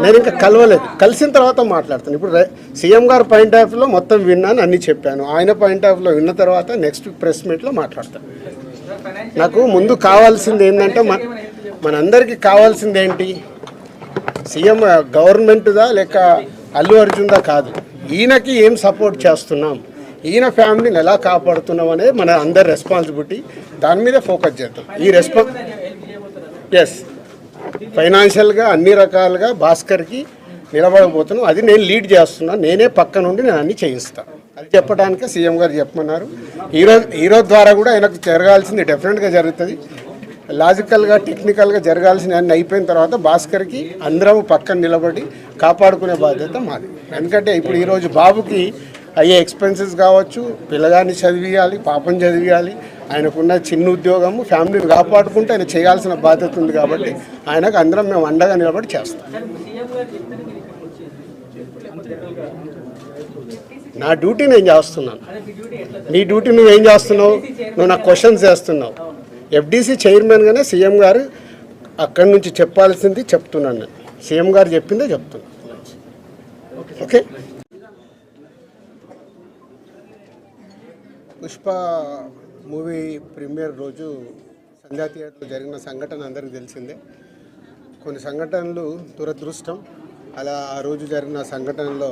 నేను ఇంకా కలవలేదు, కలిసిన తర్వాత మాట్లాడతాను. ఇప్పుడు సీఎం గారు పాయింట్ ఆఫ్ వ్యూలో మొత్తం విన్నాను, అన్నీ చెప్పాను. ఆయన పాయింట్ ఆఫ్ వ్యూలో విన్న తర్వాత నెక్స్ట్ ప్రెస్ మీట్లో మాట్లాడతాను. నాకు ముందు కావాల్సింది ఏంటంటే మనందరికీ కావాల్సింది ఏంటి, సీఎం గవర్నమెంట్దా లేక అల్లు అర్జున్దా కాదు, ఈయనకి ఏం సపోర్ట్ చేస్తున్నాం, ఈయన ఫ్యామిలీని ఎలా కాపాడుతున్నాం అనేది మన అందరి రెస్పాన్సిబిలిటీ. దాని మీద ఫోకస్ చేద్దాం. ఈ ఎస్ ఫైనాన్షియల్గా అన్ని రకాలుగా భాస్కర్కి నిలబడబోతున్నాం. అది నేను లీడ్ చేస్తున్నాను, నేనే పక్క నుండి నేను అన్నీ చేయిస్తాను. అది చెప్పడానికే సీఎం గారు చెప్పమన్నారు. ఈరోజు ద్వారా కూడా ఆయనకు జరగాల్సింది డెఫినెట్గా జరుగుతుంది. లాజికల్గా టెక్నికల్గా జరగాల్సిన అన్ని అయిపోయిన తర్వాత భాస్కర్కి అందరం పక్కన నిలబడి కాపాడుకునే బాధ్యత మాది. ఎందుకంటే ఇప్పుడు ఈరోజు బాబుకి అయ్యే ఎక్స్పెన్సెస్ కావచ్చు, పిల్లగాన్ని చదివియాలి, పాపం చదివియాలి, ఆయనకున్న చిన్న ఉద్యోగము, ఫ్యామిలీని కాపాడుకుంటే ఆయన చేయాల్సిన బాధ్యత ఉంది. కాబట్టి ఆయనకు అందరం మేము అండగా నిలబడి చేస్తాం. నా డ్యూటీ నేను చేస్తున్నాను, నీ డ్యూటీ నువ్వేం చేస్తున్నావు? నువ్వు నాకు క్వశ్చన్స్ చేస్తున్నావు. ఎఫ్డీసీ చైర్మన్గానే సీఎం గారు అక్కడి నుంచి చెప్పాల్సింది చెప్తున్నాను. నేను సీఎం గారు చెప్పిందే చెప్తున్నాను. ఓకే. పుష్ప మూవీ ప్రీమియర్ రోజు సంధ్యా థియేటర్లో జరిగిన సంఘటన అందరికీ తెలిసిందే. కొన్ని సంఘటనలు దురదృష్టం. అలా ఆ రోజు జరిగిన సంఘటనలో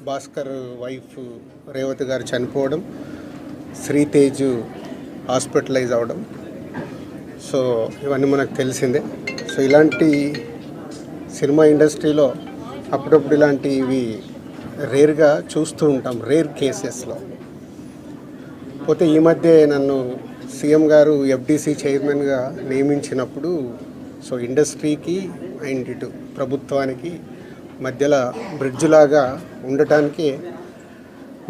భాస్కర్ వైఫ్ రేవతి గారు చనిపోవడం, శ్రీతేజ్ హాస్పిటలైజ్ అవ్వడం, సో ఇవన్నీ మనకు తెలిసిందే. సో ఇలాంటి సినిమా ఇండస్ట్రీలో అప్పుడప్పుడు ఇలాంటివి రేర్గా చూస్తూ ఉంటాం, రేర్ కేసెస్లో. పోతే ఈ మధ్య నన్ను సీఎం గారు ఎఫ్డీసీ చైర్మన్గా నియమించినప్పుడు సో ఇండస్ట్రీకి అండ్ ఇటు ప్రభుత్వానికి మధ్యలో బ్రిడ్జ్ లాగా ఉండటానికి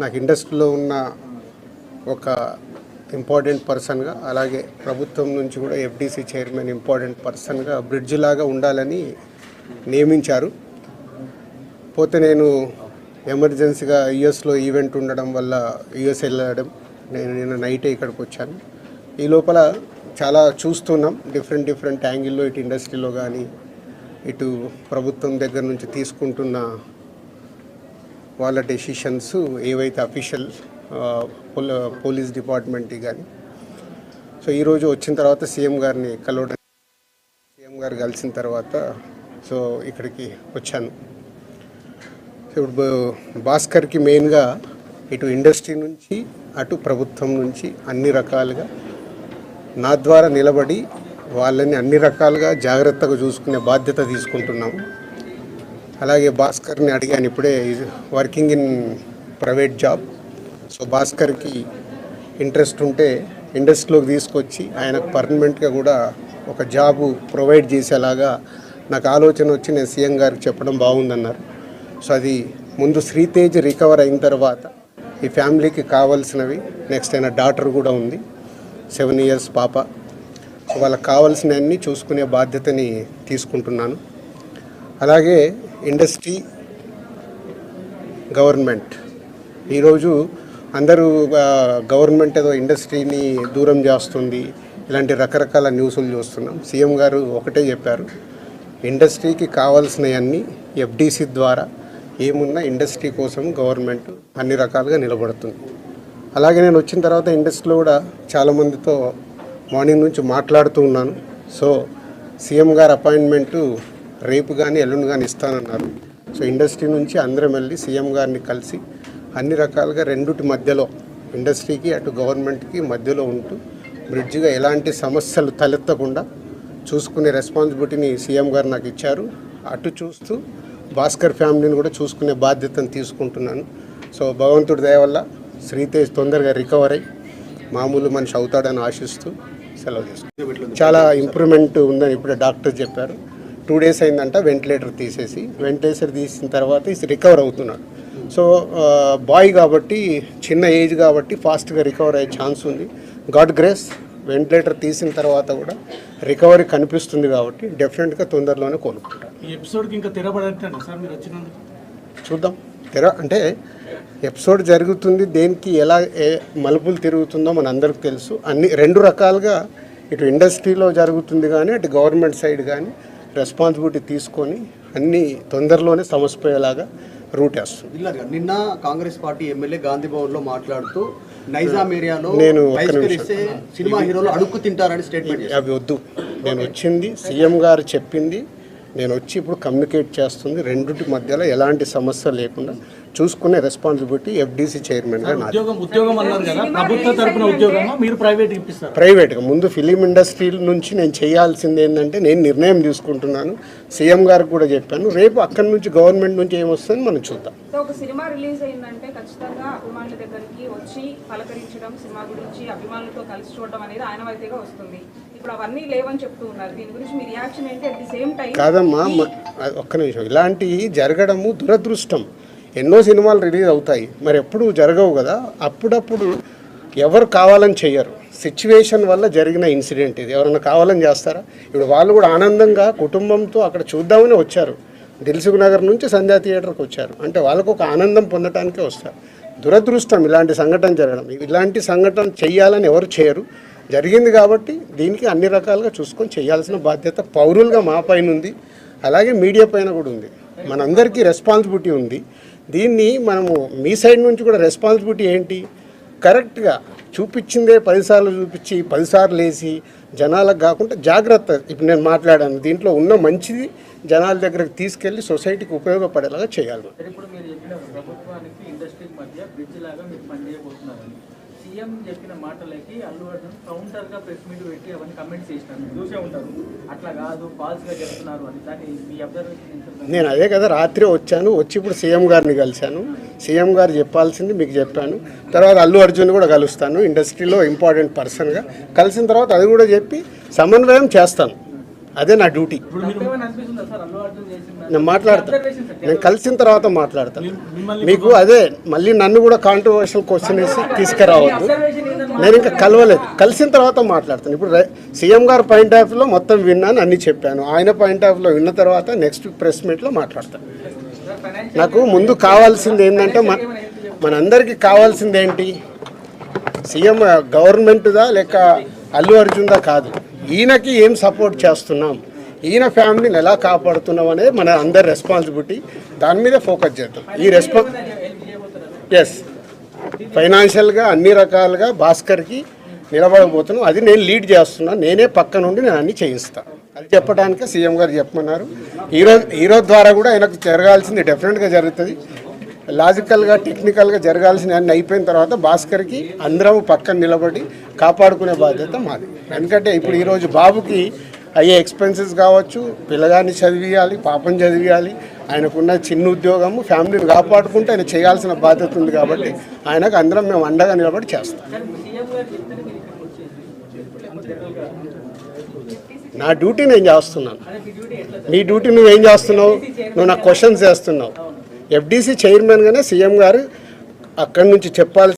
నాకు ఇండస్ట్రీలో ఉన్న ఒక ఇంపార్టెంట్ పర్సన్గా, అలాగే ప్రభుత్వం నుంచి కూడా ఎఫ్డీసీ చైర్మన్ ఇంపార్టెంట్ పర్సన్గా బ్రిడ్జ్ లాగా ఉండాలని నియమించారు. పోతే నేను ఎమర్జెన్సీగా యుఎస్లో ఈవెంట్ ఉండడం వల్ల యుఎస్ వెళ్ళడం, నేను నైటే ఇక్కడికి వచ్చాను. ఈ లోపల చాలా చూస్తున్నాం, డిఫరెంట్ యాంగిల్లో, ఇటు ఇండస్ట్రీలో కానీ ఇటు ప్రభుత్వం దగ్గర నుంచి తీసుకుంటున్న వాళ్ళ డెసిషన్స్ ఏవైతే అఫీషియల్ పోలీస్ డిపార్ట్మెంట్కి కానీ. సో ఈరోజు వచ్చిన తర్వాత సీఎం గారిని కలవడం, సీఎం గారు కలిసిన తర్వాత సో ఇక్కడికి వచ్చాను. సో ఇప్పుడు భాస్కర్కి మెయిన్గా ఇటు ఇండస్ట్రీ నుంచి అటు ప్రభుత్వం నుంచి అన్ని రకాలుగా నా ద్వారా నిలబడి వాళ్ళని అన్ని రకాలుగా జాగ్రత్తగా చూసుకునే బాధ్యత తీసుకుంటున్నాము. అలాగే భాస్కర్ని అడిగాను, ఇప్పుడే working in private job. So భాస్కర్కి ఇంట్రెస్ట్ ఉంటే ఇండస్ట్రీలోకి తీసుకొచ్చి ఆయనకు పర్మనెంట్గా కూడా ఒక జాబు ప్రొవైడ్ చేసేలాగా నాకు ఆలోచన వచ్చి నేను సీఎం గారికి చెప్పడం బాగుందన్నారు. సో అది ముందు శ్రీతేజ్ రికవర్ అయిన తర్వాత ఈ ఫ్యామిలీకి కావాల్సినవి, నెక్స్ట్ అయిన డాటర్ కూడా ఉంది, 7 years పాప. సో వాళ్ళకి కావాల్సినవన్నీ చూసుకునే బాధ్యతని తీసుకుంటున్నాను. అలాగే ఇండస్ట్రీ, గవర్నమెంట్, ఈరోజు అందరూ గవర్నమెంట్ ఏదో ఇండస్ట్రీని దూరం చేస్తుంది, ఇలాంటి రకరకాల న్యూస్లు చూస్తున్నాం. సీఎం గారు ఒకటే చెప్పారు, ఇండస్ట్రీకి కావాల్సినవన్నీ ఎఫ్డీసీ ద్వారా ఏమున్నా ఇండస్ట్రీ కోసం గవర్నమెంట్ అన్ని రకాలుగా నిలబడుతుంది. అలాగే నేను వచ్చిన తర్వాత ఇండస్ట్రీలో కూడా చాలామందితో మార్నింగ్ నుంచి మాట్లాడుతూ ఉన్నాను. సో సీఎం గారు అపాయింట్మెంటు రేపు కానీ ఎల్లుండి కానీ ఇస్తానన్నారు. సో ఇండస్ట్రీ నుంచి అందరం వెళ్ళి సీఎం గారిని కలిసి అన్ని రకాలుగా రెండుటి మధ్యలో, ఇండస్ట్రీకి అటు గవర్నమెంట్కి మధ్యలో ఉంటూ బ్రిడ్జిగా ఎలాంటి సమస్యలు తలెత్తకుండా చూసుకునే రెస్పాన్సిబిలిటీని సీఎం గారు నాకు ఇచ్చారు. అటు చూస్తూ భాస్కర్ ఫ్యామిలీని కూడా చూసుకునే బాధ్యతను తీసుకుంటున్నాను. సో భగవంతుడి దయ వల్ల శ్రీతేజ్ తొందరగా రికవర్ అయ్యి మామూలు మనిషి అవుతాడని ఆశిస్తూ సెలవు తీసుకుంటాను. చాలా ఇంప్రూవ్మెంట్ ఉందని ఇప్పుడే డాక్టర్ చెప్పారు. 2 days అయిందంట వెంటిలేటర్ తీసిన తర్వాత రికవర్ అవుతున్నాడు. సో బాయ్ కాబట్టి, చిన్న ఏజ్ కాబట్టి ఫాస్ట్గా రికవర్ అయ్యే ఛాన్స్ ఉంది. గాడ్ గ్రేస్, వెంటిలేటర్ తీసిన తర్వాత కూడా రికవరీ కనిపిస్తుంది కాబట్టి డెఫినెట్గా తొందరలోనే కోలుకుంటారు. ఈ ఎపిసోడ్కి ఇంకా తెరపడట్లేదు సార్ మీరు వచ్చినందుకు? చూద్దాం. అంటే ఎపిసోడ్ జరుగుతుంది, దేనికి ఎలా మలుపులు తిరుగుతుందో మన అందరికి తెలుసు. అన్ని 2 రకాలుగా ఇటు ఇండస్ట్రీలో జరుగుతుంది కానీ అటు గవర్నమెంట్ సైడ్ కానీ రెస్పాన్సిబిలిటీ తీసుకొని అన్నీ తొందరలోనే సమసిపోయేలాగా రూట్ వేస్తుంది. విల్లారు నిన్న కాంగ్రెస్ పార్టీ ఎమ్మెల్యే గాంధీ భవన్ లో మాట్లాడుతూ నైజాం ఏరియాలో నేను బహిష్కరిస్తే సినిమా హీరోలు అడుక్కు తింటారని స్టేట్మెంట్ చేశారు. అవి వద్దు, నేను వచ్చింది సీఎం గారు చెప్పింది, నేను వచ్చి ఇప్పుడు కమ్యూనికేట్ చేస్తుంది. రెండింటి మధ్యలో ఎలాంటి సమస్య లేకుండా చూసుకునే రెస్పాన్సిబిలిటీ ఎఫ్డీసీ చైర్మన్గా నాది. ఉద్యోగం అన్నారు కదా, ప్రభుత్వ తరపున ఉద్యోగమా మీరు ప్రైవేట్ ఇప్పిస్తారు? ప్రైవేట్గా ముందు ఫిలిం ఇండస్ట్రీ నుంచి నేను చేయాల్సింది ఏంటంటే నేను నిర్ణయం తీసుకుంటున్నాను. సీఎం గారికి కూడా చెప్పాను, రేపు అక్కడి నుంచి గవర్నమెంట్ నుంచి ఏమొస్తుందని మనం చూద్దాం. సో ఒక సినిమా రిలీజ్ అయిందంటే ఖచ్చితంగా అభిమానుల దగ్గరికి వచ్చి పలకరించడం, సినిమా గురించి అభిమానులతో కలిసి చూడడం అనేది ఆనవాయితీగా వస్తుంది. ఇప్పుడు అవన్నీ లేవని చెప్తూ ఉన్నారు. దీని గురించి మీ రియాక్షన్ ఏంటి? అట్ ది సేమ్ టైం కాదమ్మా, ఒక్క నిమిషం, ఇలాంటివి జరగడము దురదృష్టం. ఎన్నో సినిమాలు రిలీజ్ అవుతాయి, మరి ఎప్పుడు జరగవు కదా. అప్పుడప్పుడు ఎవరు కావాలని చెయ్యరు, సిచ్యువేషన్ వల్ల జరిగిన ఇన్సిడెంట్ ఇది. ఎవరైనా కావాలని చేస్తారా? ఇప్పుడు వాళ్ళు కూడా ఆనందంగా కుటుంబంతో అక్కడ చూద్దామని వచ్చారు. దిల్సుఖ్ నగర్ నుంచి సంధ్యా థియేటర్కి వచ్చారు అంటే వాళ్ళకు ఒక ఆనందం పొందటానికే వస్తారు. దురదృష్టం ఇలాంటి సంఘటన జరగడం. ఇలాంటి సంఘటన చెయ్యాలని ఎవరు చేయరు, జరిగింది కాబట్టి దీనికి అన్ని రకాలుగా చూసుకొని చేయాల్సిన బాధ్యత పౌరులుగా మా పైన ఉంది, అలాగే మీడియా పైన కూడా ఉంది. మనందరికీ రెస్పాన్సిబిలిటీ ఉంది. దీన్ని మనము మీ సైడ్ నుంచి కూడా రెస్పాన్సిబిలిటీ ఏంటి, కరెక్ట్గా చూపించిందే 10 సార్లు చూపించి 10 సార్లు వేసి జనాలకు కాకుండా జాగ్రత్త. ఇప్పుడు నేను మాట్లాడాను, దీంట్లో ఉన్న మంచిది జనాల దగ్గరకు తీసుకెళ్ళి సొసైటీకి ఉపయోగపడేలాగా చేయాలి. ఇప్పుడు మీరు చెప్పిన ప్రభుత్వానికి ఇండస్ట్రీకి మధ్య బ్రిడ్జ్ లాగా మీరు పనిచేయబోతున్నారని సీఎం చెప్పిన మాటలకి అల్లు అర్జున్ కౌంటర్గా ప్రెస్ మీట్ పెట్టి అవన్నీ కమెంట్స్ చేసినారు, చూసే ఉంటారు. అట్లా కాదు, ఫాల్స్గా చెప్తున్నారు అని. దాన్ని మీ అబ్జర్వేషన్. నేను అదే కదా రాత్రి వచ్చాను, వచ్చి ఇప్పుడు సీఎం గారిని కలిశాను. సీఎం గారు చెప్పాల్సింది మీకు చెప్పాను. తర్వాత అల్లు అర్జున్ కూడా కలుస్తాను, ఇండస్ట్రీలో ఇంపార్టెంట్ పర్సన్గా. కలిసిన తర్వాత అది కూడా చెప్పి సమన్వయం చేస్తాను. అదే నా డ్యూటీ. నేను మాట్లాడతాను, నేను కలిసిన తర్వాత మాట్లాడతాను. మీకు అదే మళ్ళీ నన్ను కూడా కాంట్రవర్షియల్ క్వశ్చన్ వేసి తీసుకురావద్దు. నేను ఇంకా కలవలేదు, కలిసిన తర్వాత మాట్లాడతాను. ఇప్పుడు సీఎం గారు పాయింట్ ఆఫ్ వ్యూలో మొత్తం విన్నాను, అన్నీ చెప్పాను. ఆయన పాయింట్ ఆఫ్ వ్యూలో విన్న తర్వాత నెక్స్ట్ ప్రెస్ మీట్లో మాట్లాడతాను. నాకు ముందు కావాల్సింది ఏంటంటే మనందరికీ కావాల్సింది ఏంటి, సీఎం గవర్నమెంట్దా లేక అల్లు అర్జున్దా కాదు, ఈయనకి ఏం సపోర్ట్ చేస్తున్నాం, ఈయన ఫ్యామిలీని ఎలా కాపాడుతున్నాం అనేది మన అందరి రెస్పాన్సిబిలిటీ. దాని మీద ఫోకస్ చేద్దాం. ఈ ఎస్ ఫైనాన్షియల్గా అన్ని రకాలుగా భాస్కర్కి నిలబడబోతున్నాం. అది నేను లీడ్ చేస్తున్నాను, నేనే పక్క నుండి నేను అన్ని చేయిస్తాను. అది చెప్పడానికే సీఎం గారు చెప్పమన్నారు. హీరో ద్వారా కూడా ఆయనకు జరగాల్సింది డెఫినెట్గా జరుగుతుంది. లాజికల్గా టెక్నికల్గా జరగాల్సిన అన్ని అయిపోయిన తర్వాత భాస్కర్కి అందరం పక్కన నిలబడి కాపాడుకునే బాధ్యత మాది. ఎందుకంటే ఇప్పుడు ఈరోజు బాబుకి అయ్యే ఎక్స్పెన్సెస్ కావచ్చు, పిల్లగాన్ని చదివియాలి, పాపం చదివియాలి, ఆయనకున్న చిన్న ఉద్యోగము, ఫ్యామిలీని కాపాడుకుంటే ఆయన చేయాల్సిన బాధ్యత ఉంది. కాబట్టి ఆయనకు అందరం మేము అండగా నిలబడి చేస్తాం. నా డ్యూటీ నేను చేస్తున్నాను, నీ డ్యూటీ నువ్వేం చేస్తున్నావు? నువ్వు నాకు క్వశ్చన్స్ చేస్తున్నావు. ఎఫ్డీసీ చైర్మన్గానే సీఎం గారు అక్కడి నుంచి చెప్పాల్సి